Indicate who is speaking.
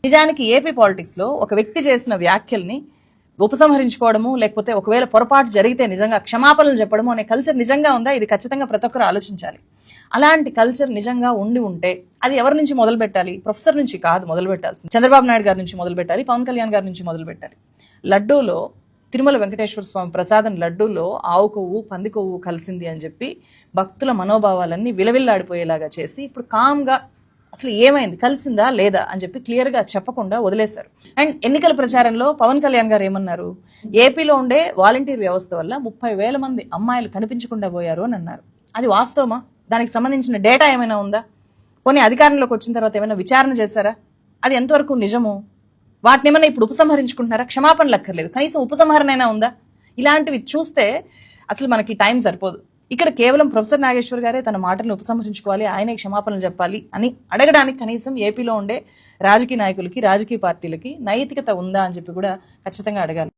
Speaker 1: నిజానికి ఏపీ పాలిటిక్స్లో ఒక వ్యక్తి చేసిన వ్యాఖ్యల్ని ఉపసంహరించుకోవడము, లేకపోతే ఒకవేళ పొరపాటు జరిగితే నిజంగా క్షమాపణలు చెప్పడము అనే కల్చర్ నిజంగా ఉందా? ఇది ఖచ్చితంగా ప్రతి ఒక్కరు ఆలోచించాలి. అలాంటి కల్చర్ నిజంగా ఉంటే అది ఎవరి నుంచి మొదలు పెట్టాలి? ప్రొఫెసర్ నుంచి కాదు మొదలు పెట్టాల్సింది, చంద్రబాబు నాయుడు గారి నుంచి మొదలు పెట్టాలి, పవన్ కళ్యాణ్ గారి నుంచి మొదలు పెట్టాలి. లడ్డూలో తిరుమల వెంకటేశ్వర స్వామి ప్రసాదం లడ్డూలో ఆవు కొవ్వు పంది కొవ్వు కలిసింది అని చెప్పి భక్తుల మనోభావాలన్నీ విలవిల్లాడిపోయేలాగా చేసి ఇప్పుడు కామ్గా అసలు ఏమైంది, కలిసిందా లేదా అని చెప్పి క్లియర్గా చెప్పకుండా వదిలేశారు. అండ్ ఎన్నికల ప్రచారంలో పవన్ కళ్యాణ్ గారు ఏమన్నారు? ఏపీలో ఉండే వాలంటీర్ వ్యవస్థ వల్ల 30,000 మంది అమ్మాయిలు కనిపించకుండా పోయారు అని అన్నారు. అది వాస్తవమా? దానికి సంబంధించిన డేటా ఏమైనా ఉందా? పోనీ అధికారంలోకి వచ్చిన తర్వాత ఏమైనా విచారణ చేశారా? అది ఎంతవరకు నిజము? వాటిని ఏమైనా ఇప్పుడు ఉపసంహరించుకుంటున్నారా? క్షమాపణలు అక్కర్లేదు, కనీసం ఉపసంహరణ అయినా ఉందా? ఇలాంటివి చూస్తే అసలు మనకి టైం సరిపోదు. ఇక్కడ కేవలం ప్రొఫెసర్ నాగేశ్వర్ గారే తన మాటలను ఉపసంహరించుకోవాలి, ఆయనే క్షమాపణలు చెప్పాలి అని అడగడానికి కనీసం ఏపీలో ఉండే రాజకీయ నాయకులకి, రాజకీయ పార్టీలకి నైతికత ఉందా అని చెప్పి కూడా ఖచ్చితంగా అడగాలి.